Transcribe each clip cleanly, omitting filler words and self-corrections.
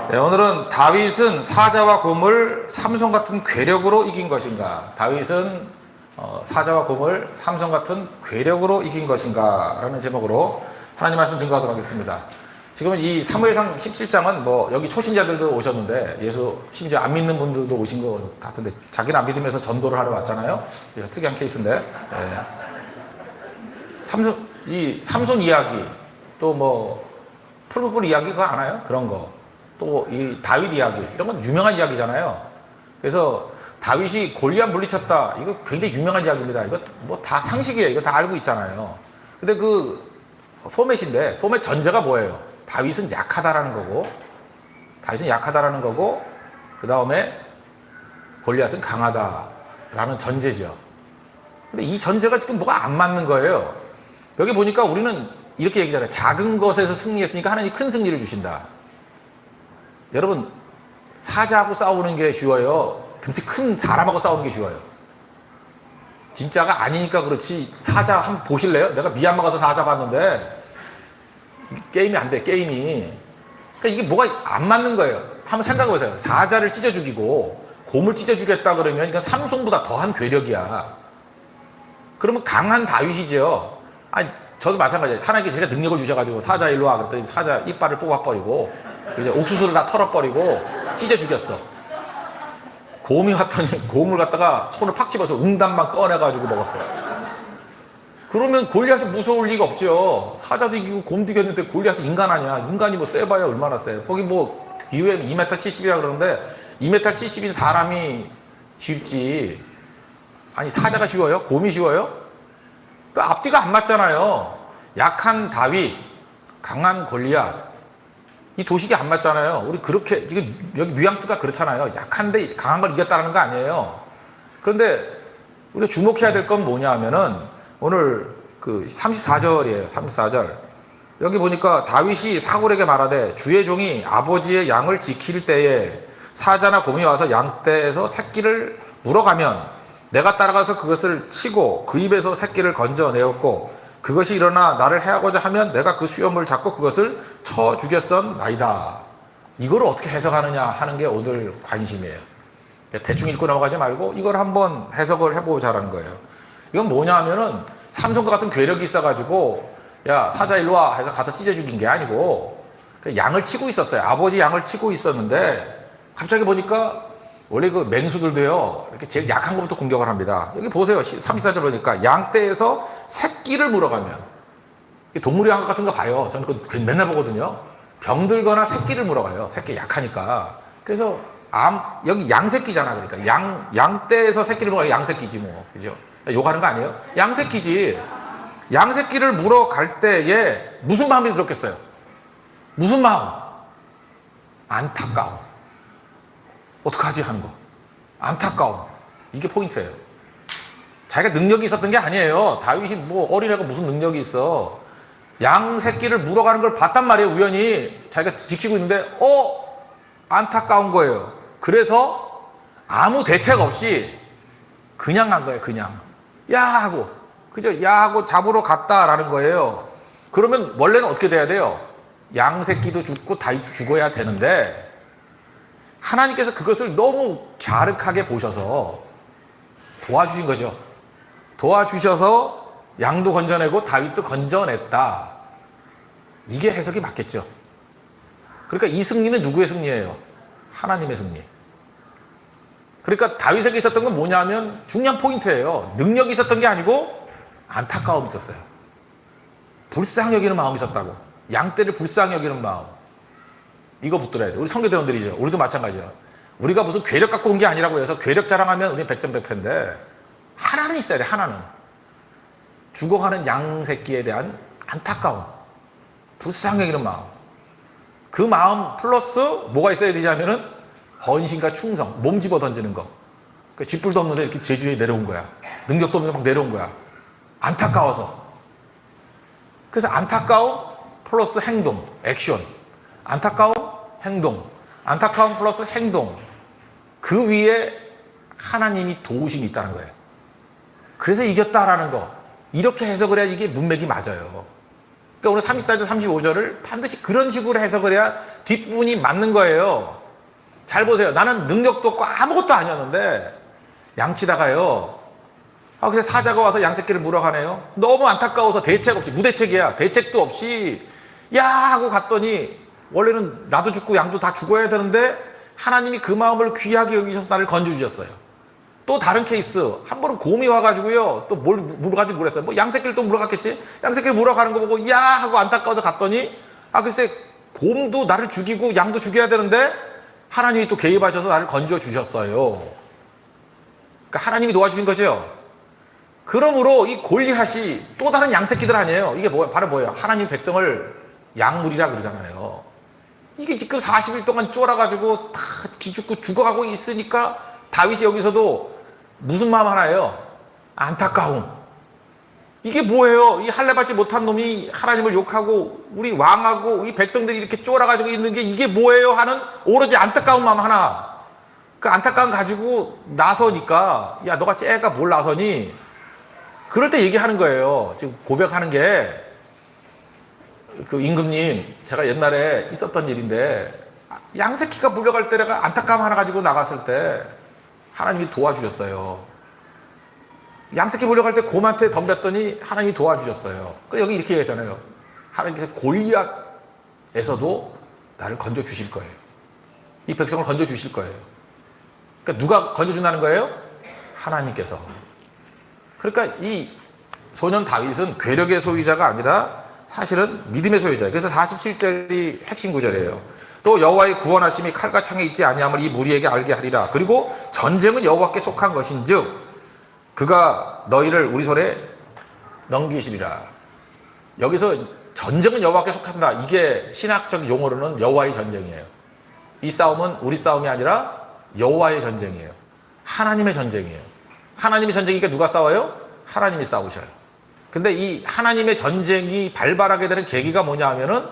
네, 오늘은 다윗은 사자와 곰을 삼손 같은 괴력으로 이긴 것인가? 다윗은 사자와 곰을 삼손 같은 괴력으로 이긴 것인가? 라는 제목으로 하나님 말씀 증거하도록 하겠습니다. 지금 이 사무엘상 17장은 뭐 여기 초신자들도 오셨는데 예수 심지어 안 믿는 분들도 오신 것 같은데 자기는 안 믿으면서 전도를 하러 왔잖아요. 특이한 케이스인데 이 삼손 이야기 또 뭐 풀풀 이야기 그거 아나요? 그런 거. 또 이 다윗 이야기 이런 건 유명한 이야기잖아요. 그래서 다윗이 골리앗 물리쳤다 이거 굉장히 유명한 이야기입니다. 이거 뭐 다 상식이에요. 이거 다 알고 있잖아요. 근데 그 포맷인데 포맷 전제가 뭐예요? 다윗은 약하다라는 거고 그 다음에 골리앗은 강하다라는 전제죠. 근데 이 전제가 지금 뭐가 안 맞는 거예요. 여기 보니까 우리는 이렇게 얘기하잖아요. 작은 것에서 승리했으니까 하나님이 큰 승리를 주신다. 여러분 사자하고 싸우는 게 쉬워요? 등치 큰 사람하고 싸우는 게 쉬워요? 진짜가 아니니까 그렇지. 사자 한번 보실래요? 내가 미얀마 가서 사자 봤는데 게임이 안 돼. 게임이. 그러니까 이게 뭐가 안 맞는 거예요. 한번 생각해 보세요. 사자를 찢어 죽이고 곰을 찢어 주겠다 그러면 이건 삼손보다 더한 괴력이야. 그러면 강한 다윗이죠. 아니 저도 마찬가지예요. 하나님께 제가 능력을 주셔가지고 사자 일로 와 그랬더니 사자 이빨을 뽑아버리고 이제 옥수수를 다 털어버리고 찢어 죽였어. 곰이 왔더니 곰을 갖다가 손을 팍 집어서 응답만 꺼내가지고 먹었어. 그러면 골리앗은 무서울 리가 없죠. 사자도 이기고 곰도 이겼는데 골리앗은 인간 아니야. 인간이 뭐 세봐야 얼마나 세. 거기 뭐 이후에 2m 70이라 그러는데 2m 70인 사람이 쉽지. 아니 사자가 쉬워요? 곰이 쉬워요? 그 앞뒤가 안 맞잖아요. 약한 다윗, 강한 골리앗. 이 도식이 안 맞잖아요. 우리 그렇게 지금 여기 뉘앙스가 그렇잖아요. 약한데 강한 걸 이겼다는 거 아니에요. 그런데 우리가 주목해야 될 건 뭐냐 하면은 오늘 그 34절이에요. 34절. 여기 보니까 다윗이 사울에게 말하되 주의 종이 아버지의 양을 지킬 때에 사자나 곰이 와서 양떼에서 새끼를 물어가면 내가 따라가서 그것을 치고 그 입에서 새끼를 건져내었고 그것이 일어나 나를 해하고자 하면 내가 그 수염을 잡고 그것을 쳐 죽였었나이다. 이걸 어떻게 해석하느냐 하는 게 오늘 관심이에요. 대충 읽고 넘어가지 말고 이걸 한번 해석을 해보자라는 거예요. 이건 뭐냐 하면은 삼손과 같은 괴력이 있어가지고 야 사자 일로 와 해서 가서 찢어 죽인 게 아니고 양을 치고 있었어요. 아버지 양을 치고 있었는데 갑자기 보니까 원래 그 맹수들도요 이렇게 제일 약한 것부터 공격을 합니다. 여기 보세요. 34절 보니까 양떼에서 새끼를 물어가면 동물의 양각 같은 거 봐요. 저는 그거 맨날 보거든요. 병들거나 새끼를 물어가요. 새끼 약하니까. 그래서 여기 양새끼잖아. 그러니까 양떼에서 새끼를 물어가 양새끼지 뭐. 그죠? 욕하는 거 아니에요? 양새끼지. 양새끼를 물어갈 때에 무슨 마음이 들었겠어요? 무슨 마음? 안타까움. 어떡하지 하는 거. 안타까움. 이게 포인트예요. 자기가 능력이 있었던 게 아니에요. 다윗이 뭐 어린애가 무슨 능력이 있어. 양 새끼를 물어가는 걸 봤단 말이에요. 우연히 자기가 지키고 있는데 안타까운 거예요. 그래서 아무 대책 없이 그냥 간 거예요. 그냥 야 하고 그죠? 야 하고 잡으러 갔다라는 거예요. 그러면 원래는 어떻게 돼야 돼요? 양 새끼도 죽고 다윗도 죽어야 되는데 하나님께서 그것을 너무 갸륵하게 보셔서 도와주신 거죠. 도와주셔서 양도 건져내고 다윗도 건져냈다. 이게 해석이 맞겠죠. 그러니까 이 승리는 누구의 승리예요? 하나님의 승리. 그러니까 다윗에게 있었던 건 뭐냐면 중요한 포인트예요. 능력이 있었던 게 아니고 안타까움이 있었어요. 불쌍히 여기는 마음이 있었다고. 양떼를 불쌍히 여기는 마음. 이거 붙들어야 돼요. 우리 선교대원들이죠. 우리도 마찬가지예요. 우리가 무슨 괴력 갖고 온 게 아니라고 해서 괴력 자랑하면 우리 100점 100패인데 하나는 있어야 돼. 하나는. 죽어가는 양 새끼에 대한 안타까움. 불쌍히 여기는 마음. 그 마음 플러스 뭐가 있어야 되냐면은 헌신과 충성. 몸 집어 던지는 거. 그러니까 쥐뿔도 없는데 이렇게 제주에 내려온 거야. 능력도 없는데 막 내려온 거야. 안타까워서. 그래서 안타까움 플러스 행동. 액션. 안타까움, 행동. 안타까움 플러스 행동. 그 위에 하나님이 도우심이 있다는 거예요. 그래서 이겼다라는 거. 이렇게 해석을 해야 이게 문맥이 맞아요. 그러니까 오늘 34절, 35절을 반드시 그런 식으로 해석을 해야 뒷부분이 맞는 거예요. 잘 보세요. 나는 능력도 없고 아무것도 아니었는데 양치다가요. 그래서 사자가 와서 양새끼를 물어가네요. 너무 안타까워서 대책 없이, 무대책이야. 대책도 없이 야 하고 갔더니 원래는 나도 죽고 양도 다 죽어야 되는데 하나님이 그 마음을 귀하게 여기셔서 나를 건져주셨어요. 또 다른 케이스, 한 번은 곰이 와가지고요, 또 뭘 물어가지고 그랬어요. 뭐 양새끼를 또 물어갔겠지? 양새끼를 물어가는 거 보고 야 하고 안타까워서 갔더니 글쎄 곰도 나를 죽이고 양도 죽여야 되는데 하나님이 또 개입하셔서 나를 건져주셨어요. 그러니까 하나님이 도와주신 거죠. 그러므로 이 골리앗이 또 다른 양새끼들 아니에요. 이게 뭐야? 바로 뭐예요? 하나님 백성을 약물이라 그러잖아요. 이게 지금 40일 동안 쫄아가지고 다 기죽고 죽어가고 있으니까 다윗이 여기서도 무슨 마음 하나예요? 안타까움. 이게 뭐예요? 이 할례받지 못한 놈이 하나님을 욕하고 우리 왕하고 이 백성들이 이렇게 쫄아가지고 있는 게 이게 뭐예요? 하는 오로지 안타까운 마음 하나. 그 안타까움 가지고 나서니까 야 너가 쟤가 뭘 나서니? 그럴 때 얘기하는 거예요. 지금 고백하는 게 그 임금님, 제가 옛날에 있었던 일인데 양새끼가 물려갈 때 내가 안타까움 하나 가지고 나갔을 때 하나님이 도와주셨어요. 양새끼 물려갈 때 곰한테 덤볐더니 하나님이 도와주셨어요. 그래서 여기 이렇게 얘기했잖아요. 하나님께서 골리앗에서도 나를 건져주실 거예요. 이 백성을 건져주실 거예요. 그러니까 누가 건져준다는 거예요? 하나님께서. 그러니까 이 소년 다윗은 괴력의 소유자가 아니라 사실은 믿음의 소유자예요. 그래서 47절이 핵심 구절이에요. 또 여호와의 구원하심이 칼과 창에 있지 아니함을 이 무리에게 알게 하리라. 그리고 전쟁은 여호와께 속한 것인즉 그가 너희를 우리 손에 넘기시리라. 여기서 전쟁은 여호와께 속한다. 이게 신학적 용어로는 여호와의 전쟁이에요. 이 싸움은 우리 싸움이 아니라 여호와의 전쟁이에요. 하나님의 전쟁이에요. 하나님의 전쟁이니까 누가 싸워요? 하나님이 싸우셔요. 근데 이 하나님의 전쟁이 발발하게 되는 계기가 뭐냐 하면은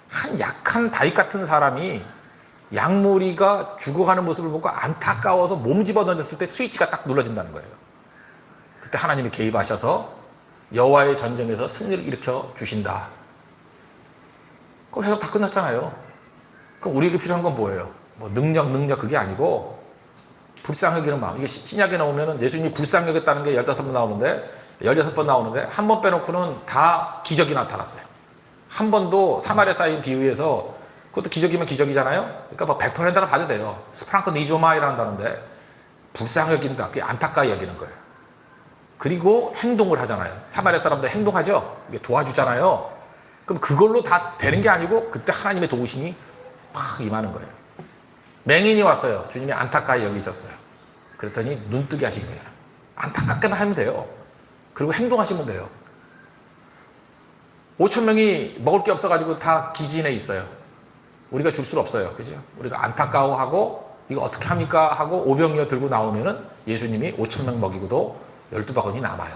한 약한 다윗 같은 사람이 양무리가 죽어가는 모습을 보고 안타까워서 몸 집어 던졌을 때 스위치가 딱 눌러진다는 거예요. 그때 하나님이 개입하셔서 여호와의 전쟁에서 승리를 일으켜 주신다. 그럼 해석 다 끝났잖아요. 그럼 우리에게 필요한 건 뭐예요? 뭐 능력 그게 아니고 불쌍히 여기는 마음. 이게 신약에 나오면은 예수님이 불쌍히 여겼다는 게 15번 나오는데 16번 나오는데 한 번 빼놓고는 다 기적이 나타났어요. 한 번도 사마리아 사인 비유에서 그것도 기적이면 기적이잖아요. 그러니까 뭐 100%가 봐도 돼요. 스프랑크 니조마이라는 한다는데 불쌍히 여긴다. 그게 안타까이 여기는 거예요. 그리고 행동을 하잖아요. 사마리아 사람들 행동하죠. 이게 도와주잖아요. 그럼 그걸로 다 되는 게 아니고 그때 하나님의 도우심이 막 임하는 거예요. 맹인이 왔어요. 주님이 안타까이 여기셨어요. 그랬더니 눈뜨게 하신 거예요. 안타깝게만 하면 돼요. 그리고 행동하시면 돼요. 5,000명이 먹을 게 없어가지고 다 기진에 있어요. 우리가 줄 수는 없어요. 그죠? 우리가 안타까워하고 이거 어떻게 합니까? 하고 오병이어 들고 나오면은 예수님이 5,000명 먹이고도 12바구니 남아요.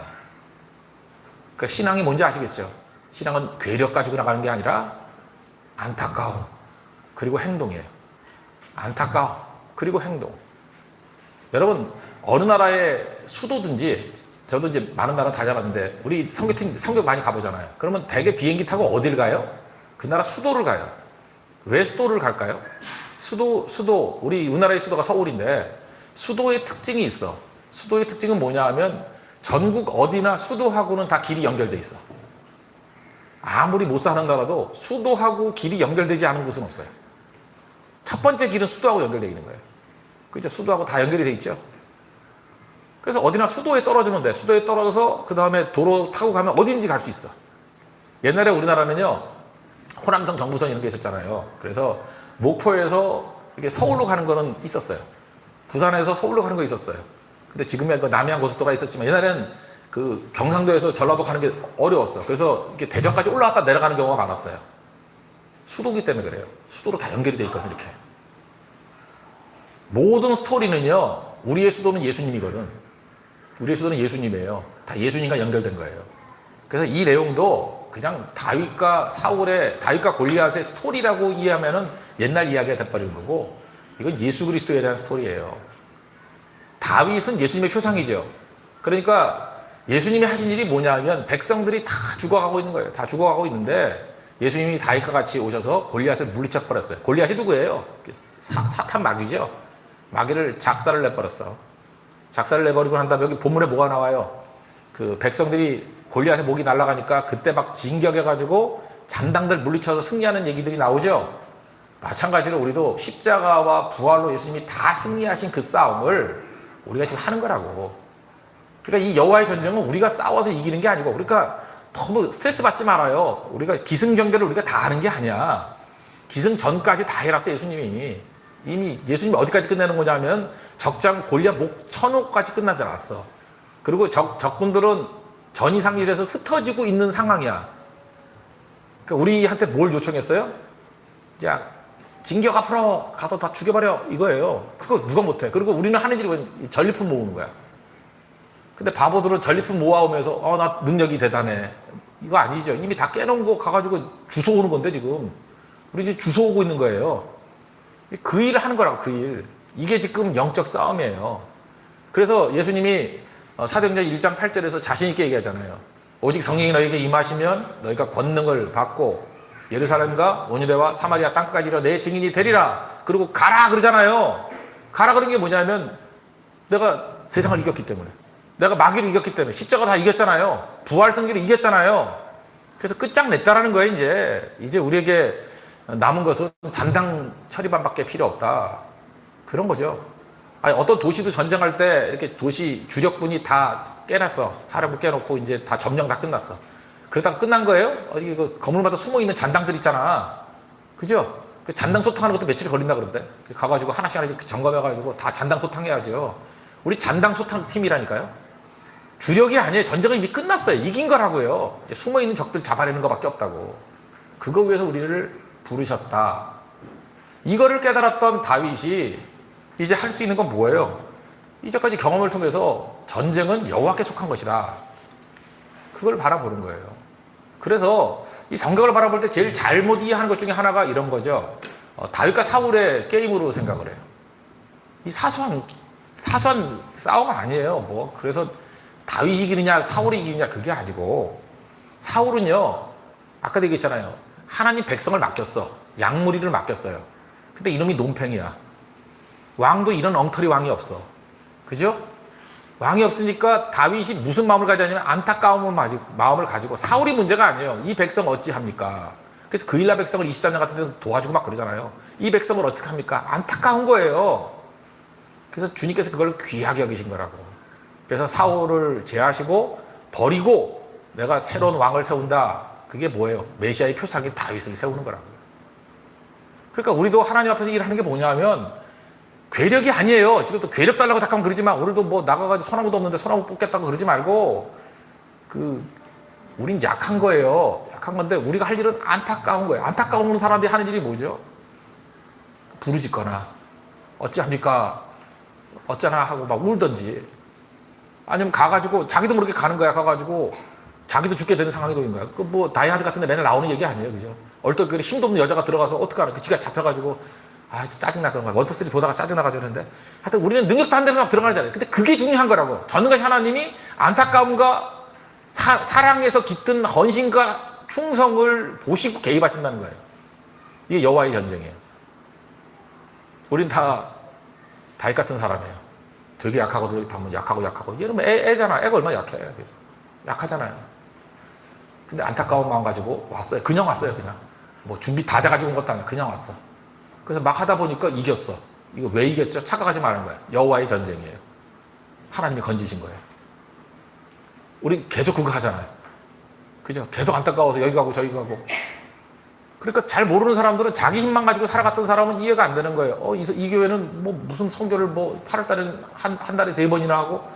그러니까 신앙이 뭔지 아시겠죠? 신앙은 괴력 가지고 나가는 게 아니라 안타까움 그리고 행동이에요. 안타까움 그리고 행동. 여러분 어느 나라의 수도든지 저도 이제 많은 나라 다 잡았는데 우리 선교팀 선교 많이 가보잖아요. 그러면 대개 비행기 타고 어딜 가요? 그 나라 수도를 가요. 왜 수도를 갈까요? 수도 우리 우리나라의 수도가 서울인데 수도의 특징이 있어. 수도의 특징은 뭐냐 하면 전국 어디나 수도하고는 다 길이 연결돼 있어. 아무리 못 사는 나라도 수도하고 길이 연결되지 않은 곳은 없어요. 첫 번째 길은 수도하고 연결되어 있는 거예요. 그죠? 수도하고 다 연결이 돼 있죠. 그래서 어디나 수도에 떨어지는데 수도에 떨어져서 그 다음에 도로 타고 가면 어디든지 갈 수 있어. 옛날에 우리나라는요 호남선 경부선 이런 게 있었잖아요. 그래서 목포에서 이렇게 서울로 가는 거는 있었어요. 부산에서 서울로 가는 거 있었어요. 근데 지금의 그 남해안 고속도로가 있었지만 옛날에는 그 경상도에서 전라도 가는 게 어려웠어. 그래서 이렇게 대전까지 올라갔다 내려가는 경우가 많았어요. 수도기 때문에 그래요. 수도로 다 연결이 돼 있거든. 이렇게 모든 스토리는요 우리의 수도는 예수님이거든. 우리의 수도는 예수님이에요. 다 예수님과 연결된 거예요. 그래서 이 내용도 그냥 다윗과 골리앗의 스토리라고 이해하면은 옛날 이야기가 돼버리는 거고 이건 예수 그리스도에 대한 스토리예요. 다윗은 예수님의 표상이죠. 그러니까 예수님이 하신 일이 뭐냐 하면 백성들이 다 죽어가고 있는 거예요. 다 죽어가고 있는데 예수님이 다윗과 같이 오셔서 골리앗을 물리쳐 버렸어요. 골리앗이 누구예요? 사탄 마귀죠. 마귀를 작사를 내버렸어. 작사를 내버리고 난 다음에 여기 본문에 뭐가 나와요? 그 백성들이 골리앗의 목이 날아가니까 그때 막 진격해가지고 잔당들 물리쳐서 승리하는 얘기들이 나오죠. 마찬가지로 우리도 십자가와 부활로 예수님이 다 승리하신 그 싸움을 우리가 지금 하는 거라고. 그러니까 이 여호와의 전쟁은 우리가 싸워서 이기는 게 아니고, 그러니까 너무 스트레스 받지 말아요. 우리가 기승전결을 우리가 다 하는 게 아니야. 기승전까지 다 해놨어요. 예수님이. 이미 예수님이 어디까지 끝내는 거냐면 적장 골리앗 목 쳐놓고까지 끝나지 않았어. 그리고 적군들은 전이상실에서 흩어지고 있는 상황이야. 그러니까 우리한테 뭘 요청했어요? 야, 진격 앞으로 가서 다 죽여버려, 이거예요. 그거 누가 못해. 그리고 우리는 하는 일이 전리품 모으는 거야. 근데 바보들은 전리품 모아오면서 나 능력이 대단해, 이거 아니죠. 이미 다 깨놓은 거 가가지고 주워오는 건데 지금 우리 이제 주워오고 있는 거예요. 그 일을 하는 거라고. 그 일. 이게 지금 영적 싸움이에요. 그래서 예수님이 사도행전 1장 8절에서 자신 있게 얘기하잖아요. 오직 성령이 너에게 임하시면 너희가 권능을 받고 예루살렘과 온유대와 사마리아 땅까지 이르러 내 증인이 되리라. 그리고 가라 그러잖아요. 가라 그런 게 뭐냐면 내가 세상을 이겼기 때문에, 내가 마귀를 이겼기 때문에, 십자가 다 이겼잖아요. 부활 승리를 이겼잖아요. 그래서 끝장냈다라는 거예요. 이제 우리에게 남은 것은 잔당 처리반밖에 필요 없다, 그런 거죠. 아니, 어떤 도시도 전쟁할 때 이렇게 도시 주력군이 다 깨놨어. 사람을 깨놓고 이제 다 점령 다 끝났어. 그러다가 끝난 거예요? 어디 그 건물마다 숨어있는 잔당들 있잖아. 그죠? 그 잔당 소탕하는 것도 며칠 걸린다 그러는데. 가가지고 하나씩 점검해가지고 다 잔당 소탕해야죠. 우리 잔당 소탕 팀이라니까요. 주력이 아니에요. 전쟁은 이미 끝났어요. 이긴 거라고요. 이제 숨어있는 적들 잡아내는 것밖에 없다고. 그거 위해서 우리를 부르셨다. 이거를 깨달았던 다윗이 이제 할 수 있는 건 뭐예요? 이제까지 경험을 통해서 전쟁은 여호와께 속한 것이다, 그걸 바라보는 거예요. 그래서 이 성경을 바라볼 때 제일 잘못 이해하는 것 중에 하나가 이런 거죠. 다윗과 사울의 게임으로 생각을 해요. 이 사소한 싸움 아니에요. 뭐 그래서 다윗이 이기느냐 사울이 이기느냐 그게 아니고, 사울은요, 아까도 얘기했잖아요. 하나님 백성을 맡겼어. 양무리를 맡겼어요. 근데 이놈이 논팽이야. 왕도 이런 엉터리 왕이 없어. 그죠? 왕이 없으니까 다윗이 무슨 마음을 가지냐면 안타까운 마음을 가지고, 사울이 문제가 아니에요. 이 백성 어찌합니까? 그래서 그일라 백성을 23년 같은 데서 도와주고 막 그러잖아요. 이 백성을 어떻게 합니까? 안타까운 거예요. 그래서 주님께서 그걸 귀하게 여기신 거라고. 그래서 사울을 제하시고 버리고 내가 새로운 왕을 세운다. 그게 뭐예요? 메시아의 표상인 다윗을 세우는 거라고요. 그러니까 우리도 하나님 앞에서 일하는 게 뭐냐면 괴력이 아니에요. 지금 또 괴력 달라고 잠깐 그러지만, 오늘도 뭐 나가가지고 소나무도 없는데 소나무 뽑겠다고 그러지 말고, 우린 약한 거예요. 약한 건데 우리가 할 일은 안타까운 거예요. 안타까운 사람들이 하는 일이 뭐죠? 부르짖거나 어찌합니까? 어쩌나 하고 막 울던지, 아니면 가가지고 자기도 모르게 가는 거야. 가가지고 자기도 죽게 되는 상황이 되는 거야. 그 뭐 다이하드 같은 데 맨날 나오는 얘기 아니에요. 그죠? 얼떨결에 힘도 없는 여자가 들어가서 어떡하나, 그 지가 잡혀가지고 짜증나 그런 거야. 원투쓰리 보다가 짜증나가지고. 그러는데 하여튼 우리는 능력도 한 대로 막 들어가잖아요. 근데 그게 중요한 거라고. 전능하신 하나님이 안타까움과 사랑에서 깃든 헌신과 충성을 보시고 개입하신다는 거예요. 이게 여호와의 전쟁이에요. 우린 다 다윗 같은 사람이에요. 되게 약하고 약하고. 얘는 애잖아. 애가 얼마나 약해. 그래서 약하잖아요. 근데 안타까운 마음 가지고 왔어요. 그냥 왔어요. 그냥 뭐 준비 다 돼가지고 온 것도 아니고 그냥 왔어. 그래서 막 하다 보니까 이겼어. 이거 왜 이겼죠? 착각하지 말는 거예요. 여호와의 전쟁이에요. 하나님이 건지신 거예요. 우리 계속 그거 하잖아요. 그죠? 계속 안타까워서 여기 가고 저기 가고. 그러니까 잘 모르는 사람들은 자기 힘만 가지고 살아갔던 사람은 이해가 안 되는 거예요. 이 교회는 뭐 무슨 성교를 뭐 8월달에 한 달에 3번이나 하고,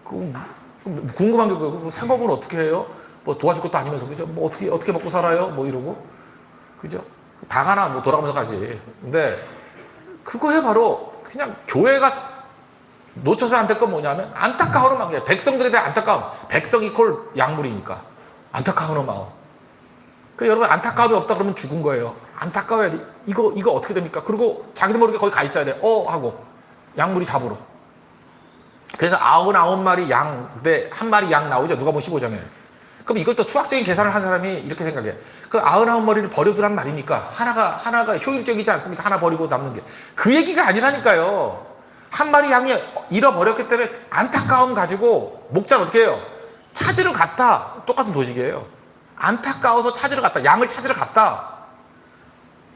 궁금한 게 그거고, 생업은 어떻게 해요? 뭐 도와줄 것도 아니면서, 그죠? 뭐 어떻게 먹고 살아요? 뭐 이러고, 그죠? 다 가나 뭐 돌아가면서 가지. 근데 그거에 바로 그냥 교회가 놓쳐서 안 될 건 뭐냐면 안타까운 마음이에요. 백성들에 대한 안타까움. 백성 이퀄 양물이니까 안타까운 마음. 그 여러분, 안타까움이 없다 그러면 죽은 거예요. 안타까워야 돼. 이거 어떻게 됩니까? 그리고 자기도 모르게 거기 가 있어야 돼. 하고 양물이 잡으러. 그래서 99마리 양 대 1마리 양 나오죠. 누가 보면 15장에. 그럼 이걸 또 수학적인 계산을 한 사람이 이렇게 생각해. 그 99마리를 버려두란 말이니까 하나가 효율적이지 않습니까? 하나 버리고 남는 게. 그 얘기가 아니라니까요. 한 마리 양이 잃어버렸기 때문에 안타까움 가지고 목자는 어떻게 해요? 찾으러 갔다. 똑같은 도식이에요. 안타까워서 찾으러 갔다. 양을 찾으러 갔다.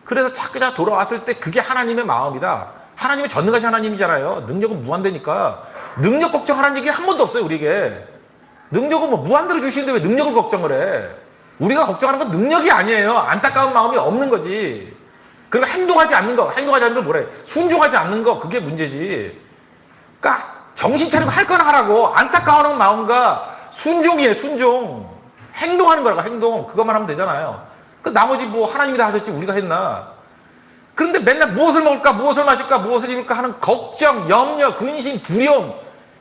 그래서 찾자 돌아왔을 때 그게 하나님의 마음이다. 하나님의 전능하신 하나님이잖아요. 능력은 무한대니까. 능력 걱정하라는 얘기 한 번도 없어요, 우리에게. 능력은 뭐 무한대로 주시는데 왜 능력을 걱정을 해? 우리가 걱정하는 건 능력이 아니에요. 안타까운 마음이 없는 거지. 그리고 행동하지 않는 거 뭐래? 순종하지 않는 거, 그게 문제지. 그러니까 정신 차리고 할 건 하라고. 안타까워하는 마음과 순종이에요, 순종. 행동하는 거라고, 행동. 그것만 하면 되잖아요. 그 나머지 뭐 하나님이 다 하셨지 우리가 했나? 그런데 맨날 무엇을 먹을까, 무엇을 마실까, 무엇을 입을까 하는 걱정, 염려, 근심, 두려움,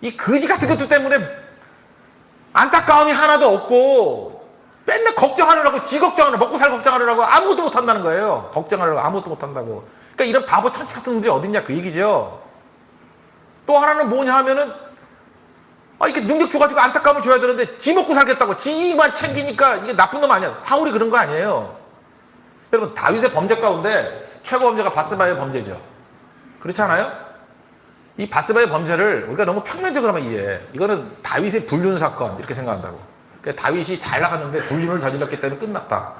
이 거지 같은 것들 때문에 안타까움이 하나도 없고 맨날 걱정하느라고, 지 걱정하느라고, 먹고 살 걱정하느라고 아무것도 못한다는 거예요. 걱정하느라고 아무것도 못한다고. 그러니까 이런 바보 천치 같은 놈들이 어딨냐 그 얘기죠. 또 하나는 뭐냐 하면은 이렇게 능력 줘가지고 안타까움을 줘야 되는데 지 먹고 살겠다고 지만 챙기니까 이게 나쁜 놈 아니야. 사울이 그런 거 아니에요. 여러분, 다윗의 범죄 가운데 최고 범죄가 바스바의 범죄죠. 그렇지 않아요? 이 바스바의 범죄를 우리가 너무 평면적으로 하면 이해해. 이거는 다윗의 불륜 사건 이렇게 생각한다고. 그러니까 다윗이 잘 나갔는데 불륜을 저질렀기 때문에 끝났다.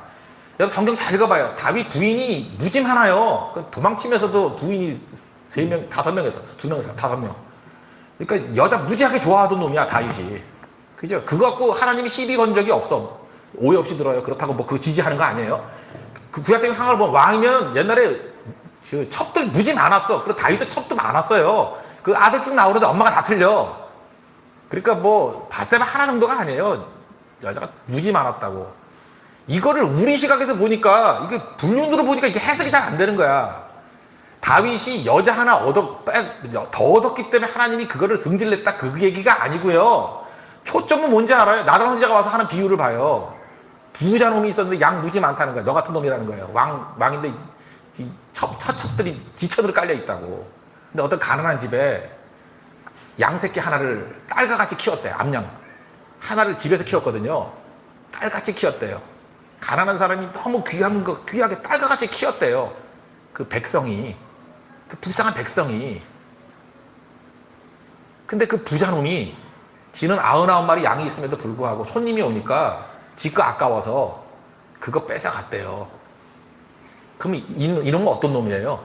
여러분 성경 잘 읽어봐요. 다윗 부인이 무지 많아요. 도망치면서도 부인이 3명, 5명에서 2명에서 5명. 그러니까 여자 무지하게 좋아하던 놈이야 다윗이. 그죠? 그거 갖고 하나님이 시비 건 적이 없어. 오해 없이 들어요. 그렇다고 뭐 그 지지하는 거 아니에요. 그 구약적인 상황을 보면 왕이면 옛날에 그 첩들 무지 많았어. 그리고 다윗도 첩도 많았어요. 그 아들 쭉 나오는데 엄마가 다 틀려. 그러니까 뭐 바세바 하나 정도가 아니에요. 여자가 무지 많았다고. 이거를 우리 시각에서 보니까 이게 불륜으로 보니까 이게 해석이 잘 안 되는 거야. 다윗이 여자 하나 더 얻었기 때문에 하나님이 그거를 승질냈다 그 얘기가 아니고요. 초점은 뭔지 알아요? 나단 선지자가 와서 하는 비유를 봐요. 부자 놈이 있었는데 양 무지 많다는 거야. 너 같은 놈이라는 거예요. 왕인데 첩들이 지천으로 깔려 있다고. 근데 어떤 가난한 집에 양 새끼 하나를 딸과같이 키웠대. 암양 하나를 집에서 키웠거든요. 딸같이 키웠대요. 가난한 사람이 너무 귀하게 딸과같이 키웠대요. 그 백성이, 그 불쌍한 백성이. 근데 그 부자놈이 지는 99마리 양이 있음에도 불구하고 손님이 오니까 지 거 아까워서 그거 뺏어갔대요. 그럼 이런 건 어떤 놈이에요?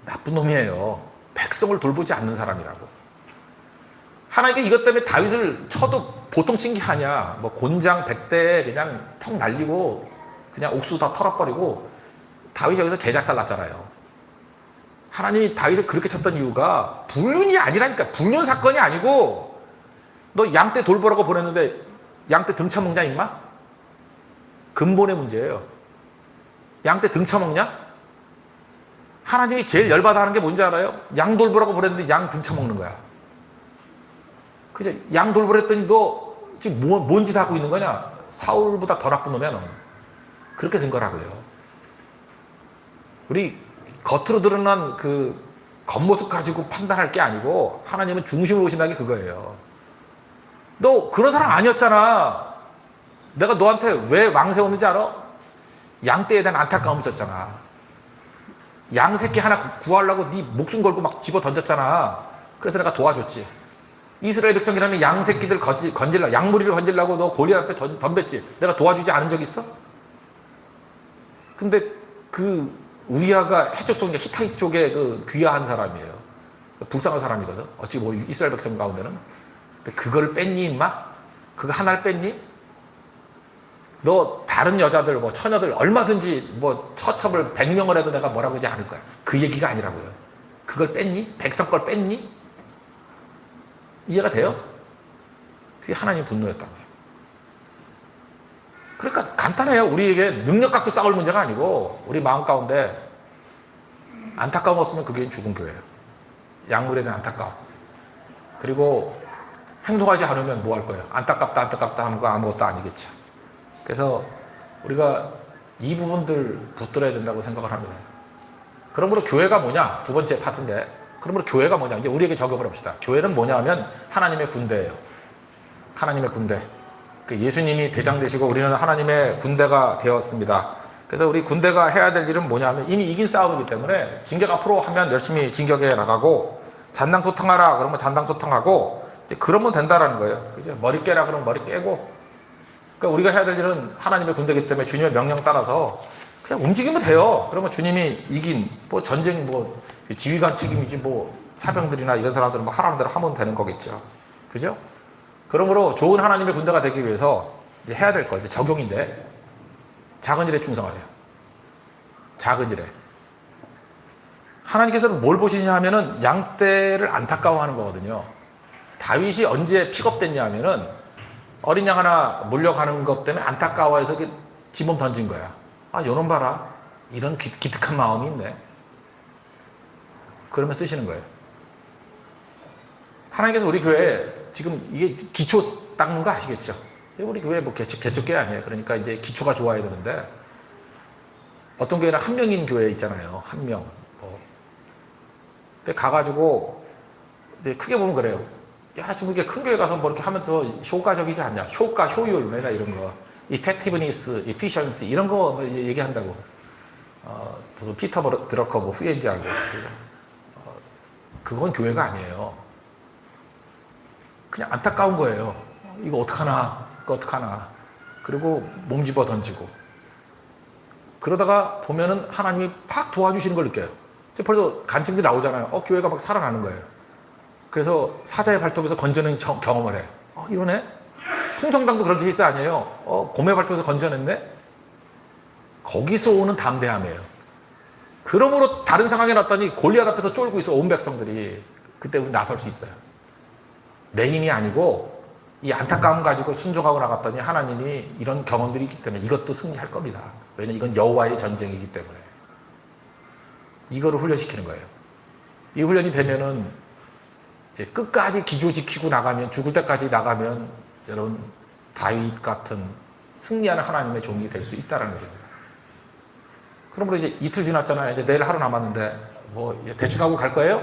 나쁜 놈이에요. 백성을 돌보지 않는 사람이라고. 하나님께 이것 때문에 다윗을 쳐도 보통 친 게 아니야. 뭐 곤장 100대에 그냥 턱 날리고 그냥 옥수 다 털어버리고. 다윗이 여기서 개작살 났잖아요. 하나님이 다윗을 그렇게 쳤던 이유가 불륜이 아니라니까. 불륜 사건이 아니고 너 양떼 돌보라고 보냈는데 양떼 등쳐먹냐 임마? 근본의 문제예요. 양떼 등쳐먹냐? 하나님이 제일 열받아 하는 게 뭔지 알아요? 양 돌보라고 보냈는데 양 등쳐먹는 거야. 그죠? 양 돌보랬더니 너 지금 뭔 짓 하고 있는 거냐? 사울보다 더 나쁜 놈이야 너. 그렇게 된 거라고요. 우리 겉으로 드러난 그 겉모습 가지고 판단할 게 아니고 하나님은 중심으로 오신다는 게 그거예요. 너 그런 사람 아니었잖아. 내가 너한테 왜 왕 세웠는지 알아? 양떼에 대한 안타까움이 있었잖아. 양 새끼 하나 구하려고 네 목숨 걸고 막 집어 던졌잖아. 그래서 내가 도와줬지. 이스라엘 백성이라는 양 새끼들 건질라, 양무리를 건질라고 너 골리앗 앞에 덤볐지. 내가 도와주지 않은 적 있어? 근데 그 우리아가 해적 속의 히타이트 쪽에 그 귀화한 사람이에요. 불쌍한 사람이거든. 어찌 뭐 이스라엘 백성 가운데는. 근데 그거를 뺐니 임마? 그거 하나를 뺐니? 너 다른 여자들 뭐 처녀들 얼마든지 뭐 처첩을 100명을 해도 내가 뭐라고 하지 않을 거야. 그 얘기가 아니라고요. 그걸 뺐니? 백성 걸 뺐니? 이해가 돼요? 그게 하나님 분노였던 거예요. 그러니까 간단해요. 우리에게 능력 갖고 싸울 문제가 아니고 우리 마음 가운데 안타까움 없으면 그게 죽은 교회예요. 약물에 대한 안타까움. 그리고 행동하지 않으면 뭐 할 거예요? 안타깝다 하는 거 아무것도 아니겠죠. 그래서 우리가 이 부분들 붙들어야 된다고 생각을 합니다. 그러므로 교회가 뭐냐? 두 번째 파트인데, 그러므로 교회가 뭐냐? 이제 우리에게 적용을 해봅시다. 교회는 뭐냐 하면 하나님의 군대예요. 하나님의 군대. 예수님이 대장 되시고 우리는 하나님의 군대가 되었습니다. 그래서 우리 군대가 해야 될 일은 뭐냐면 이미 이긴 싸움이기 때문에 진격 앞으로 하면 열심히 진격해 나가고 잔당소탕하라 그러면 잔당소탕하고 그러면 된다라는 거예요. 이제 머리 깨라 그러면 머리 깨고 그러니까 우리가 해야 될 일은 하나님의 군대이기 때문에 주님의 명령 따라서 그냥 움직이면 돼요. 그러면 주님이 이긴 뭐 전쟁 뭐 지휘관 책임이지 뭐 사병들이나 이런 사람들은 뭐 하라는 대로 하면 되는 거겠죠. 그죠? 그러므로 좋은 하나님의 군대가 되기 위해서 이제 해야 될 거 이제 적용인데 작은 일에 충성하세요. 작은 일에. 하나님께서는 뭘 보시냐 하면은 양떼를 안타까워하는 거거든요. 다윗이 언제 픽업됐냐 하면은 어린 양 하나 물려가는 것 때문에 안타까워해서 지몸 던진 거야. 아, 요놈 봐라. 이런 기특한 마음이 있네. 그러면 쓰시는 거예요. 하나님께서 우리 교회에 지금 이게 기초 닦는 거 아시겠죠? 우리 교회 뭐 개척교회 아니에요. 그러니까 이제 기초가 좋아야 되는데 어떤 교회는 한 명인 교회 있잖아요. 한 명. 근데 가가지고 이제 크게 보면 그래요. 야, 좀 이렇게 큰 교회 가서 뭐 이렇게 하면서 효과적이지 않냐? 효과, 효율, 뭐냐 이런 거. effectiveness, efficiency 이런 거 얘기한다고. 무슨 피터 드러커 뭐 후예인지하고. 그건 교회가 아니에요. 그냥 안타까운 거예요. 이거 어떡하나, 이거 어떡하나. 그리고 몸 집어 던지고. 그러다가 보면은 하나님이 팍 도와주시는 걸 느껴요. 벌써 간증들이 나오잖아요. 교회가 막 살아나는 거예요. 그래서 사자의 발톱에서 건져낸 경험을 해. 이러네? 풍성당도 그런 케이스 아니에요. 곰의 발톱에서 건져냈네? 거기서 오는 담대함이에요. 그러므로 다른 상황에 놨더니 골리앗 앞에서 쫄고 있어, 온 백성들이. 그때 우리 나설 수 있어요. 내 힘이 아니고 이 안타까움 가지고 순종하고 나갔더니 하나님이 이런 경험들이 있기 때문에 이것도 승리할 겁니다. 왜냐면 이건 여호와의 전쟁이기 때문에. 이거를 훈련시키는 거예요. 이 훈련이 되면은 끝까지 기조 지키고 나가면, 죽을 때까지 나가면 여러분 다윗 같은 승리하는 하나님의 종이 될 수 있다는 것입니다. 그러므로 이제 이틀 지났잖아요. 이제 내일 하루 남았는데 뭐 대충 하고 갈 거예요?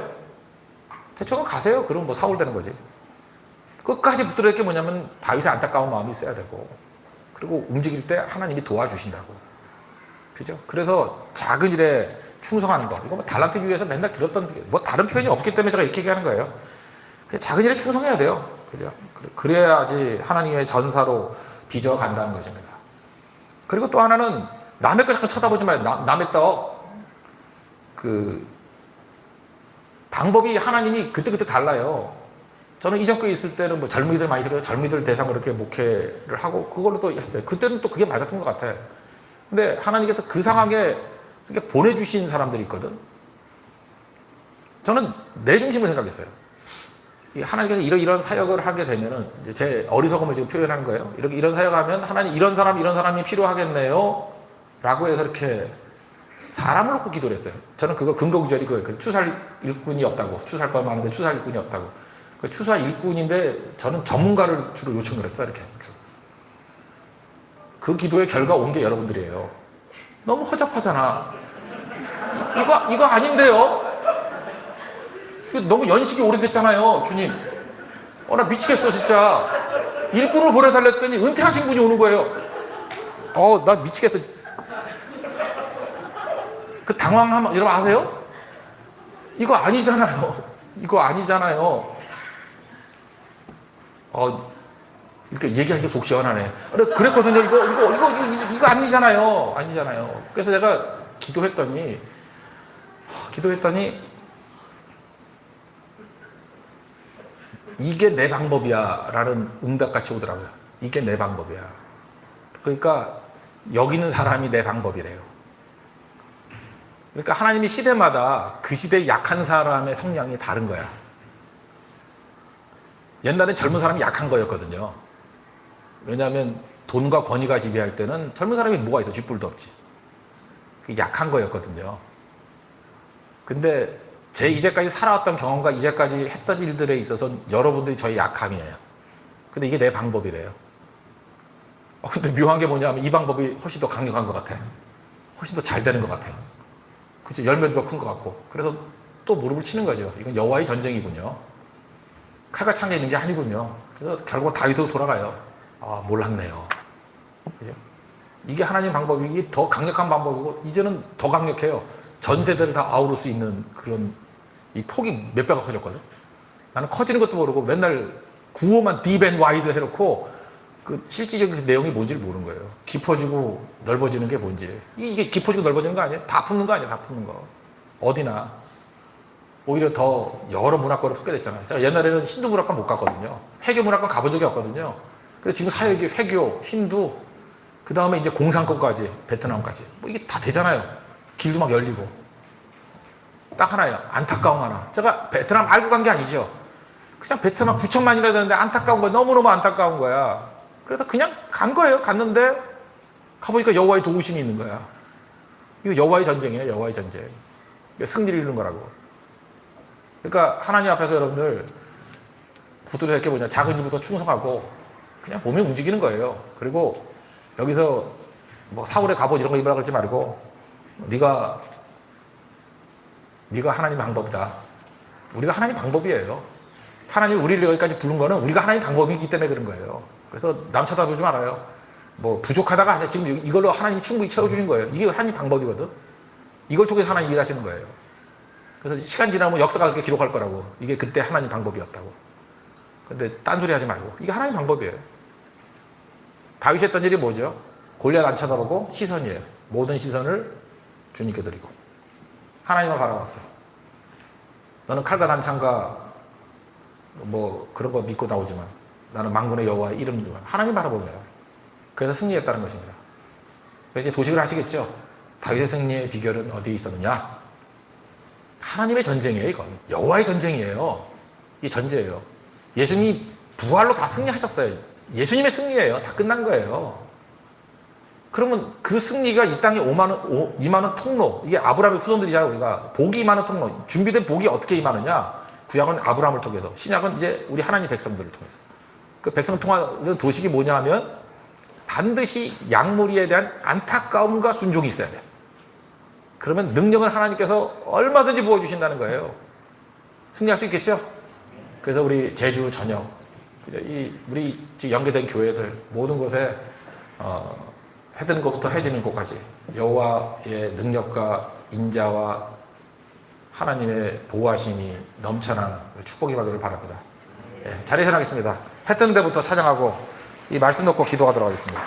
대충 하고 가세요. 그럼 뭐 사월 되는 거지. 끝까지 붙들어야 할 게 뭐냐면 다윗의 안타까운 마음이 있어야 되고, 그리고 움직일 때 하나님이 도와주신다고. 그죠? 그래서 작은 일에 충성하는 거. 이거 뭐 달란트 교회에서 맨날 들었던 뭐 다른 표현이 없기 때문에 제가 이렇게 얘기하는 거예요. 작은 일에 충성해야 돼요. 그죠? 그래야지 하나님의 전사로 빚어간다는 것입니다. 그리고 또 하나는 남의 거 잠깐 쳐다보지 말고 남의 방법이 하나님이 그때그때 달라요. 저는 이전 교회 있을 때는 뭐 젊은이들 많이 들어요. 젊은이들 대상으로 이렇게 목회를 하고 그걸로 또 했어요. 그때는 또 그게 맞았던 것 같아요. 근데 하나님께서 그 상황에 이렇게 보내주신 사람들이 있거든. 저는 내 중심을 생각했어요. 하나님께서 이런 사역을 하게 되면은, 제 어리석음을 지금 표현하는 거예요. 이런 사역을 하면 하나님 이런 사람이 필요하겠네요. 라고 해서 이렇게 사람을 놓고 기도를 했어요. 저는 그거 근거구절이 그거예요. 추수할 일꾼이 없다고. 추수할 거 많은데 추수할 일꾼이 없다고. 추수할 일꾼인데 저는 전문가를 주로 요청을 했어요. 이렇게. 그 기도의 결과 온 게 여러분들이에요. 너무 허접하잖아. 이거 아닌데요? 너무 연식이 오래됐잖아요, 주님. 나 미치겠어, 진짜. 일꾼을 보내달랬더니 은퇴하신 분이 오는 거예요. 나 미치겠어. 그 당황하면, 여러분 아세요? 이거 아니잖아요. 이거 아니잖아요. 이렇게 얘기하니까 속 시원하네. 그랬거든요. 이거 아니잖아요. 아니잖아요. 그래서 제가 기도했더니, 이게 내 방법이야 라는 응답같이 오더라고요. 이게 내 방법이야. 그러니까 여기 있는 사람이 내 방법이래요. 그러니까 하나님이 시대마다 그 시대에 약한 사람의 성향이 다른 거야. 옛날에 젊은 사람이 약한 거였거든요. 왜냐하면 돈과 권위가 지배할 때는 젊은 사람이 뭐가 있어? 쥐뿔도 없지. 그게 약한 거였거든요. 근데 제 이제까지 살아왔던 경험과 이제까지 했던 일들에 있어서 여러분들이 저희 약함이에요. 근데 이게 내 방법이래요. 근데 묘한 게 뭐냐면 이 방법이 훨씬 더 강력한 것 같아요. 훨씬 더 잘 되는 것 같아요. 그죠? 열매도 더 큰 것 같고. 그래서 또 무릎을 치는 거죠. 이건 여호와의 전쟁이군요. 칼과 창에 있는 게 아니군요. 그래서 결국 다윗으로 돌아가요. 아, 몰랐네요. 그죠? 이게 하나님 방법이 이게 더 강력한 방법이고 이제는 더 강력해요. 전 세대를 다 아우를 수 있는 그런 이 폭이 몇 배가 커졌거든. 나는 커지는 것도 모르고 맨날 구호만 딥 앤 와이드 해놓고 그 실질적인 그 내용이 뭔지를 모르는 거예요. 깊어지고 넓어지는 게 뭔지. 이게 깊어지고 넓어지는 거 아니에요? 다 품는 거 아니에요? 다 품는 거. 어디나. 오히려 더 여러 문화권을 품게 됐잖아요. 제가 옛날에는 힌두 문화권 못 갔거든요. 회교 문화권 가본 적이 없거든요. 근데 지금 사역이 회교, 힌두, 그 다음에 이제 공산권까지, 베트남까지. 뭐 이게 다 되잖아요. 길도 막 열리고. 딱 하나예요. 안타까움 하나. 제가 베트남 알고 간 게 아니죠. 그냥 베트남 9천만이라 되는데 안타까운 거야. 너무너무 안타까운 거야. 그래서 그냥 간 거예요. 갔는데 가보니까 여호와의 도우심이 있는 거야. 이거 여호와의 전쟁이에요. 여호와의 전쟁. 이게 승리를 이루는 거라고. 그러니까 하나님 앞에서 여러분들 붙들어 이렇게 뭐냐, 작은 일부터 충성하고 그냥 몸이 움직이는 거예요. 그리고 여기서 뭐 사울의 갑옷 이런 거 입으라 그러지 말고 네가 하나님 방법이다. 우리가 하나님 방법이에요. 하나님이 우리를 여기까지 부른 거는 우리가 하나님 방법이기 때문에 그런 거예요. 그래서 남 쳐다보지 말아요. 뭐 부족하다가 아니라 지금 이걸로 하나님이 충분히 채워주는 거예요. 이게 하나님 방법이거든. 이걸 통해서 하나님 일하시는 거예요. 그래서 시간 지나면 역사가 그렇게 기록할 거라고. 이게 그때 하나님 방법이었다고. 근데 딴소리 하지 말고 이게 하나님 방법이에요. 다윗이 했던 일이 뭐죠? 골리앗 안 쳐다보고 시선이에요. 모든 시선을 주님께 드리고 하나님을 바라봤어요. 너는 칼과 단창과 뭐 그런 거 믿고 나오지만 나는 만군의 여호와의 이름으로 하나님 바라보는 거예요. 그래서 승리했다는 것입니다. 이제 도식을 하시겠죠? 다윗의 승리의 비결은 어디에 있었느냐? 하나님의 전쟁이에요. 이건 여호와의 전쟁이에요. 이게 전제예요. 예수님이 부활로 다 승리하셨어요. 예수님의 승리예요. 다 끝난 거예요. 그러면 그 승리가 이 땅에 임하는 통로, 이게 아브라함의 후손들이잖아요. 우리가 복이 임하는 통로, 준비된 복이 어떻게 임하느냐? 구약은 아브라함을 통해서, 신약은 이제 우리 하나님 백성들을 통해서. 그 백성 통하는 도식이 뭐냐 하면 반드시 양무리에 대한 안타까움과 순종이 있어야 돼요. 그러면 능력을 하나님께서 얼마든지 부어주신다는 거예요. 승리할 수 있겠죠? 그래서 우리 제주 전역, 우리 연계된 교회들 모든 곳에 해드는 것부터 해지는 것까지 여호와의 능력과 인자와 하나님의 보호하심이 넘쳐난 축복이 받기를 바랍니다. 예, 자리에 서나겠습니다. 해 뜨는 데부터 찬양하고 이 말씀 놓고 기도하도록 하겠습니다.